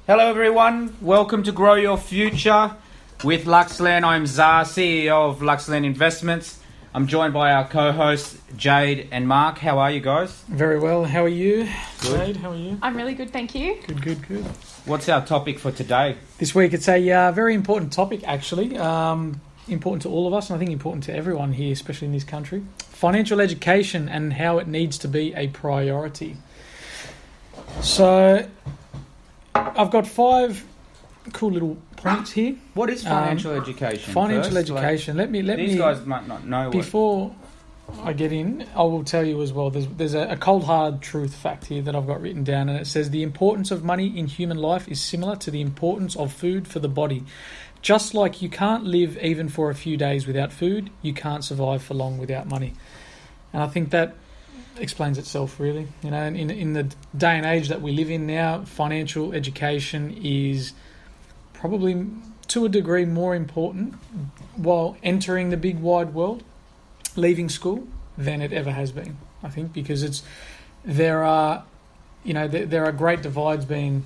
Hello everyone, welcome to Grow Your Future with Luxland. I'm Zar, CEO of Luxland Investments. I'm joined by our co-hosts Jade and Mark. How are you guys? Very well, how are you? Good. Jade, how are you? I'm really good, thank you. Good. What's our topic for today? This week it's a very important topic actually, important to all of us and I think important to everyone here, especially in this country. Financial education and how it needs to be a priority. So I've got 5 cool little points here. What is financial education? Financial first? education. Like, let these me. guys might not know. Before I get in, I will tell you as well. There's a cold hard truth fact here that I've got written down, and it says the importance of money in human life is similar to the importance of food for the body. Just like you can't live even for a few days without food, you can't survive for long without money. And I think that explains itself really. You know, in the day and age that we live in now, financial education is probably to a degree more important while entering the big wide world, leaving school, than it ever has been. I think because there are great divides being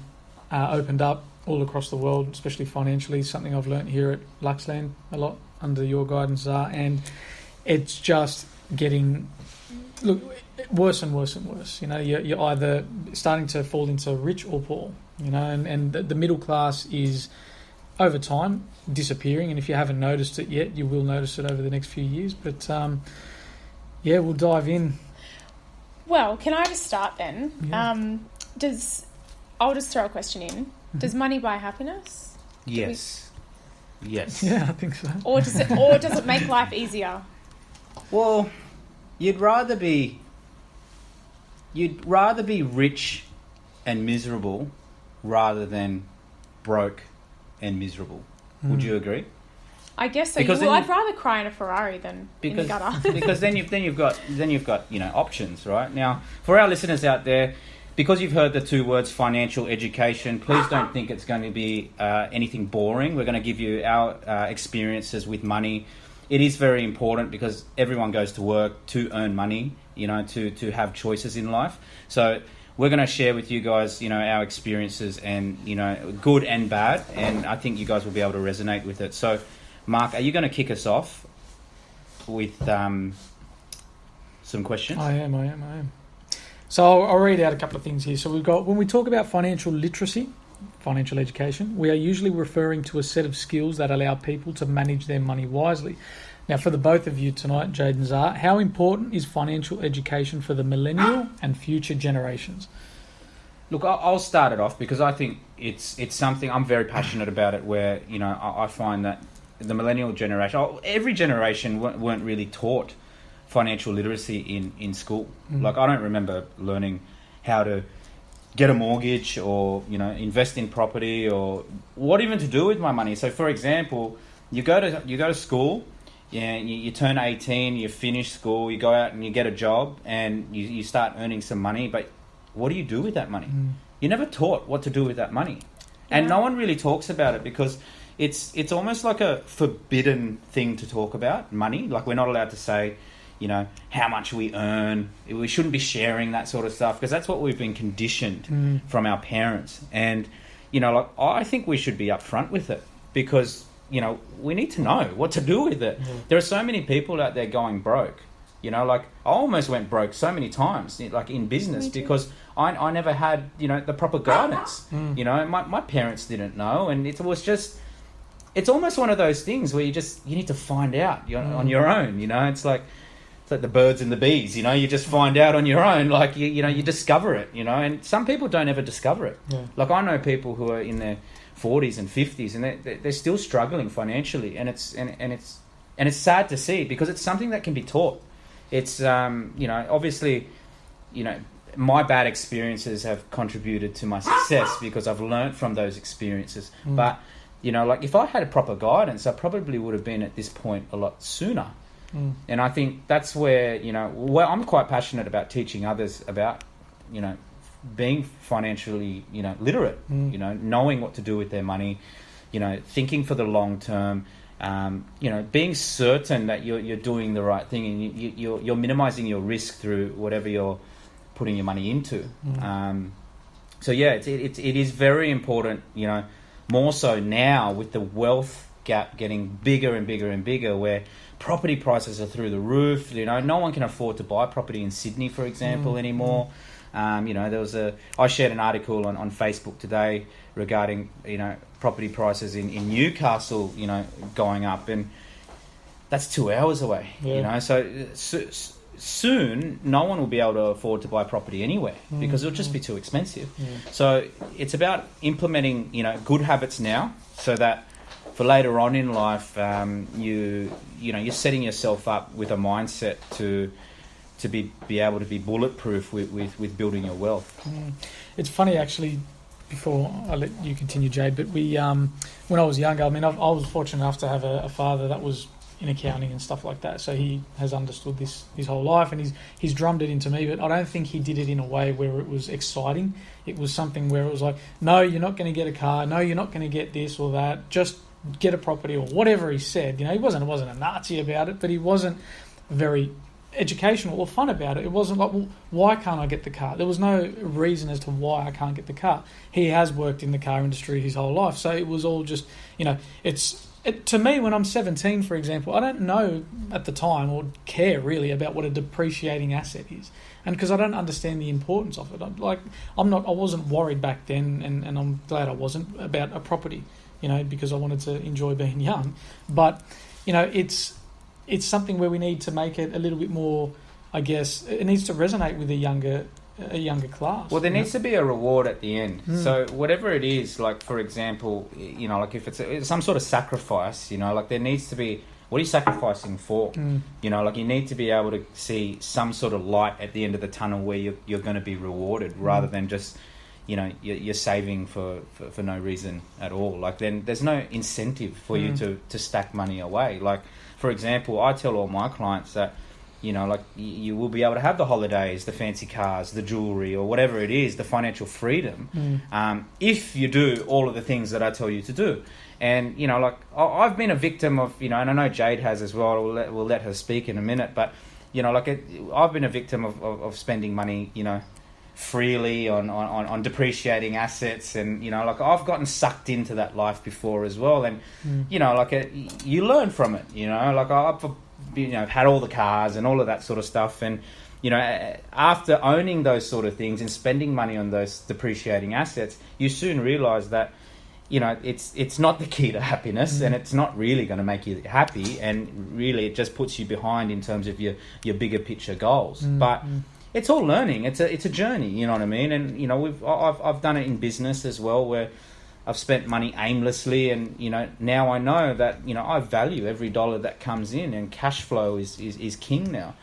opened up all across the world, especially financially. Something I've learnt here at Luxland a lot under your guidance, and it's just getting worse and worse and worse. You know, you're either starting to fall into rich or poor. You know, and the middle class is over time disappearing. And if you haven't noticed it yet, you will notice it over the next few years. But we'll dive in. Well, can I just start then? Yeah. I'll just throw a question in. Mm-hmm. Does money buy happiness? Yes. Yes. Yeah, I think so. Or does it make life easier? Well, you'd rather be rich and miserable rather than broke and miserable. Would you agree? I guess so. Because I'd rather cry in a Ferrari than in the gutter. Because then you've got options, right? Now, for our listeners out there, because you've heard the 2 words financial education, please don't think it's going to be anything boring. We're going to give you our experiences with money. It is very important because everyone goes to work to earn money, to have choices in life. So we're going to share with you guys, our experiences and, good and bad. And I think you guys will be able to resonate with it. So, Mark, are you going to kick us off with some questions? I am. So I'll read out a couple of things here. So we've got, when we talk about financial literacy, financial education, we are usually referring to a set of skills that allow people to manage their money wisely. Now, for the both of you tonight, Jade and Zar, how important is financial education for the millennial and future generations? Look, I'll start it off because I think it's something I'm very passionate about it. Where I find that the millennial generation, every generation weren't really taught financial literacy in school. Mm-hmm. Like I don't remember learning how to get a mortgage or invest in property or what even to do with my money. So for example, you go to school, you turn 18, you finish school, you go out and you get a job and you start earning some money, but what do you do with that money? You're never taught what to do with that money. And no one really talks about it because it's almost like a forbidden thing to talk about, money. Like we're not allowed to say how much we earn. We shouldn't be sharing that sort of stuff because that's what we've been conditioned from our parents. And, I think we should be upfront with it because, we need to know what to do with it. There are so many people out there going broke. I almost went broke so many times, like in business, because I never had, the proper guidance. My parents didn't know. And it was just, it's almost one of those things where you need to find out on your own. It's like the birds and the bees, you just find out on your own, like, you discover it, and some people don't ever discover it. Yeah. Like I know people who are in their 40s and 50s and they're still struggling financially, and it's sad to see because it's something that can be taught. It's, obviously, my bad experiences have contributed to my success because I've learned from those experiences, but you know, like if I had a proper guidance, I probably would have been at this point a lot sooner. And I think that's where, you know, I'm quite passionate about teaching others about, you know, being financially, you know, literate, you know, knowing what to do with their money, you know, thinking for the long term, you know, being certain that you're doing the right thing and you're minimizing your risk through whatever you're putting your money into. So yeah, it is very important, you know, more so now with the wealth gap getting bigger and bigger and bigger, where property prices are through the roof. You know, no one can afford to buy property in Sydney, for example, anymore. You know, I shared an article on Facebook today regarding, you know, property prices in Newcastle, you know, going up, and that's 2 hours away. You know, so soon no one will be able to afford to buy property anywhere because it'll just be too expensive. So it's about implementing, you know, good habits now, so that for later on in life, you know, you're setting yourself up with a mindset to be able to be bulletproof with building your wealth. It's funny, actually, before I let you continue, Jade, but we when I was younger, I mean, I was fortunate enough to have a father that was in accounting and stuff like that, so he has understood this his whole life, and he's drummed it into me, but I don't think he did it in a way where it was exciting. It was something where it was like, no, you're not going to get a car, no, you're not going to get this or that, just get a property, or whatever he said. You know, he wasn't a Nazi about it, but he wasn't very educational or fun about it. It wasn't like, well, why can't I get the car? There was no reason as to why I can't get the car. He has worked in the car industry his whole life, so it was all just, you know, to me, when I'm 17, for example, I don't know at the time or care really about what a depreciating asset is, and because I don't understand the importance of it. I wasn't worried back then, and I'm glad I wasn't, about a property, you know, because I wanted to enjoy being young. But, you know, it's something where we need to make it a little bit more, I guess, it needs to resonate with a younger class. Well, there needs to be a reward at the end. So whatever it is, like, for example, you know, like if it's some sort of sacrifice, you know, like there needs to be, what are you sacrificing for? You know, like you need to be able to see some sort of light at the end of the tunnel where you're going to be rewarded, rather than just, you know, you're saving for no reason at all. Like, then there's no incentive for you to stack money away. Like, for example, I tell all my clients that, you know, like you will be able to have the holidays, the fancy cars, the jewelry, or whatever it is, the financial freedom, if you do all of the things that I tell you to do. And, you know, like I've been a victim of, you know, and I know Jade has as well. We'll let her speak in a minute, but, you know, like I've been a victim of spending money, you know, freely on depreciating assets, and, you know, like I've gotten sucked into that life before as well, and you know, like you learn from it, you know, like I've, you know, had all the cars and all of that sort of stuff, and, you know, after owning those sort of things and spending money on those depreciating assets, you soon realize that, you know, it's not the key to happiness, and it's not really going to make you happy, and really it just puts you behind in terms of your bigger picture goals. But it's all learning. It's a journey, you know what I mean? And, you know, I've done it in business as well, where I've spent money aimlessly, and, you know, now I know that, you know, I value every dollar that comes in, and cash flow is king now.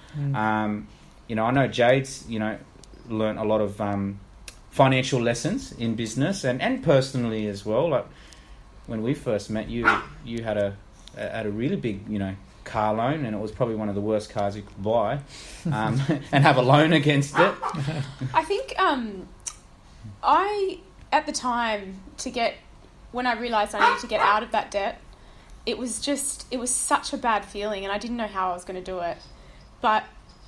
You know, I know Jade's, you know, learnt a lot of financial lessons in business and personally as well. Like when we first met, you had a really big, you know, car loan, and it was probably one of the worst cars you could buy, and have a loan against it. I think I, at the time, when I realised I needed to get out of that debt, it was such a bad feeling, and I didn't know how I was going to do it. But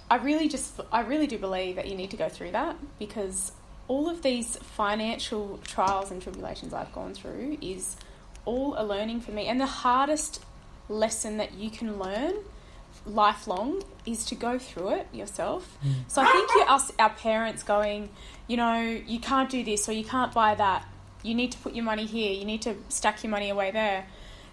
I really do believe that you need to go through that, because all of these financial trials and tribulations I've gone through is all a learning for me. And the hardest lesson that you can learn lifelong is to go through it yourself. So I think our parents going, you know, you can't do this or you can't buy that, you need to put your money here, you need to stack your money away there.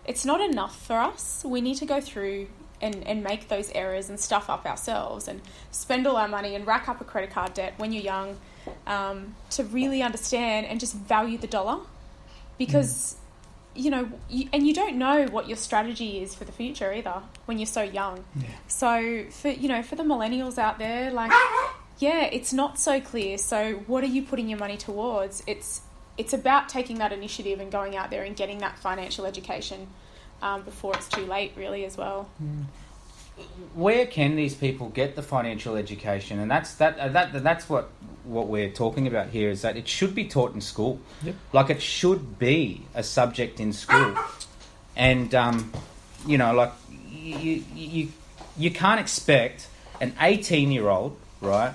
It's not enough for us. We need to go through and make those errors and stuff up ourselves and spend all our money and rack up a credit card debt when you're young, to really understand and just value the dollar, because you know, you don't know what your strategy is for the future either when you're so young. So for the millennials out there, like, it's not so clear. So what are you putting your money towards? It's it's about taking that initiative and going out there and getting that financial education before it's too late, really, as well. Where can these people get the financial education? And that's what we're talking about here, is that it should be taught in school. Yep. Like, it should be a subject in school. And like, you can't expect an 18-year-old, right,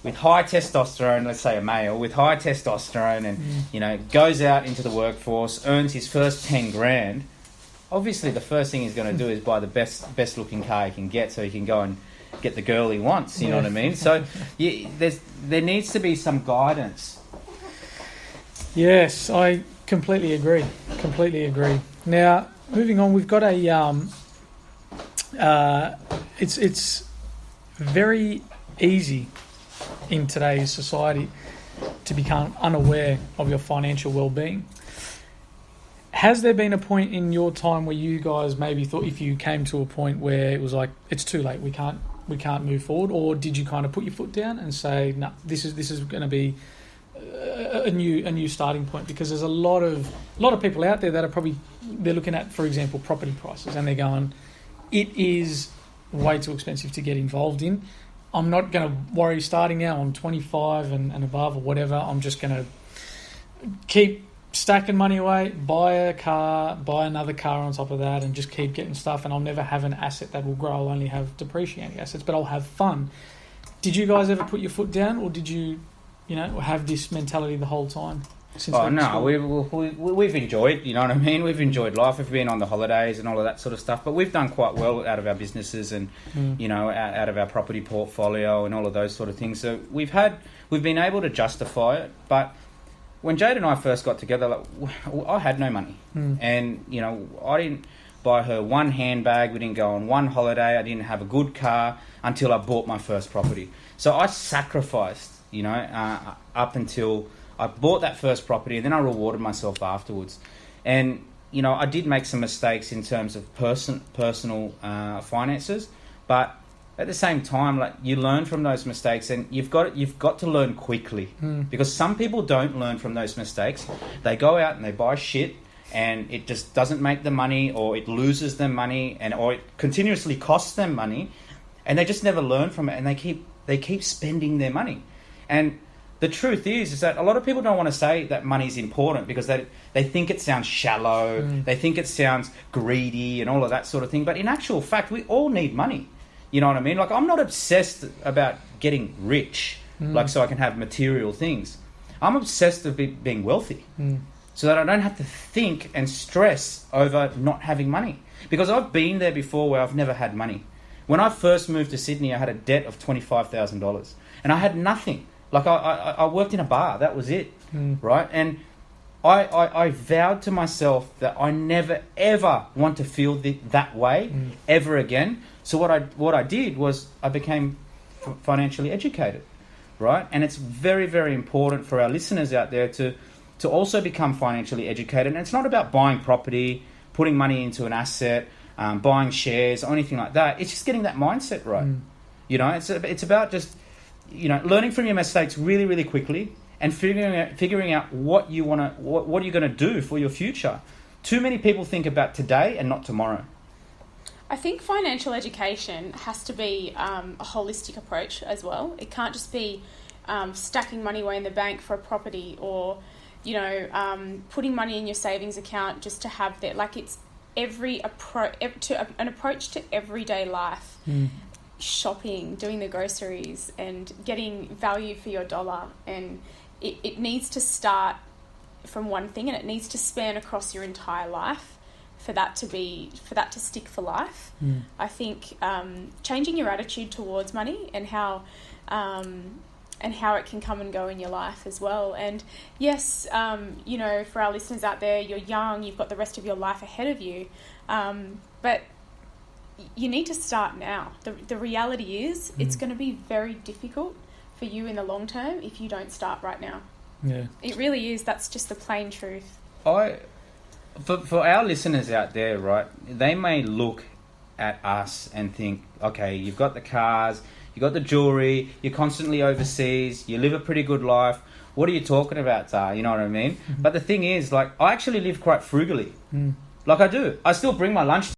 with high testosterone, let's say a male with high testosterone, and goes out into the workforce, earns his first 10 grand. Obviously, the first thing he's going to do is buy the best looking car he can get, so he can go and get the girl he wants. You know what I mean? So there needs to be some guidance. Yes, I completely agree. Now, moving on, we've got a it's very easy in today's society to become unaware of your financial well-being. Has there been a point in your time where you guys maybe thought, if you came to a point where it was like, it's too late, we can't move forward, or did you kind of put your foot down and say, no, this is going to be a new starting point? Because there's a lot of people out there that are they're looking at, for example, property prices, and they're going, it is way too expensive to get involved in. I'm not going to worry starting now. I'm 25 and above or whatever. I'm just going to keep stacking money away, buy a car, buy another car on top of that, and just keep getting stuff, and I'll never have an asset that will grow. I'll only have depreciating assets, but I'll have fun. Did you guys ever put your foot down, or did you have this mentality the whole time? We've enjoyed, you know what I mean? We've enjoyed life. We've been on the holidays and all of that sort of stuff, but we've done quite well out of our businesses and, out of our property portfolio and all of those sort of things. So we've been able to justify it, but when Jade and I first got together, I had no money. And, I didn't buy her one handbag. We didn't go on one holiday. I didn't have a good car until I bought my first property. So I sacrificed, up until I bought that first property, and then I rewarded myself afterwards. And, I did make some mistakes in terms of personal finances, but at the same time, like, you learn from those mistakes, and you've got to learn quickly, because some people don't learn from those mistakes. They go out and they buy shit, and it just doesn't make them money, or it loses them money, or it continuously costs them money, and they just never learn from it, and they keep spending their money. And the truth is that a lot of people don't want to say that money's important, because they think it sounds shallow, they think it sounds greedy and all of that sort of thing. But in actual fact, we all need money. You know what I mean? Like, I'm not obsessed about getting rich, so I can have material things. I'm obsessed with being wealthy, so that I don't have to think and stress over not having money. Because I've been there before where I've never had money. When I first moved to Sydney, I had a debt of $25,000, and I had nothing. Like, I worked in a bar, that was it, right? And I vowed to myself that I never, ever want to feel that way ever again. So what I did was I became financially educated, right? And it's very, very important for our listeners out there to also become financially educated. And it's not about buying property, putting money into an asset, buying shares or anything like that. It's just getting that mindset right. It's about just learning from your mistakes really, really quickly, and figuring out what you're going to do for your future. Too many people think about today and not tomorrow. I think financial education has to be a holistic approach as well. It can't just be stacking money away in the bank for a property, or putting money in your savings account just to have that. Like, it's an approach to everyday life. Shopping, doing the groceries, and getting value for your dollar. And it needs to start from one thing, and it needs to span across your entire life for that to stick for life. I think changing your attitude towards money and how it can come and go in your life as well. And yes, for our listeners out there, you're young, you've got the rest of your life ahead of you, but you need to start now. The reality is it's going to be very difficult for you in the long term if you don't start right now. Yeah, it really is. That's just the plain truth. For our listeners out there, right, they may look at us and think, okay, you've got the cars, you got the jewelry, you're constantly overseas, you live a pretty good life. What are you talking about, Tar? You know what I mean? But the thing is, like, I actually live quite frugally. Like I do. I still bring my lunch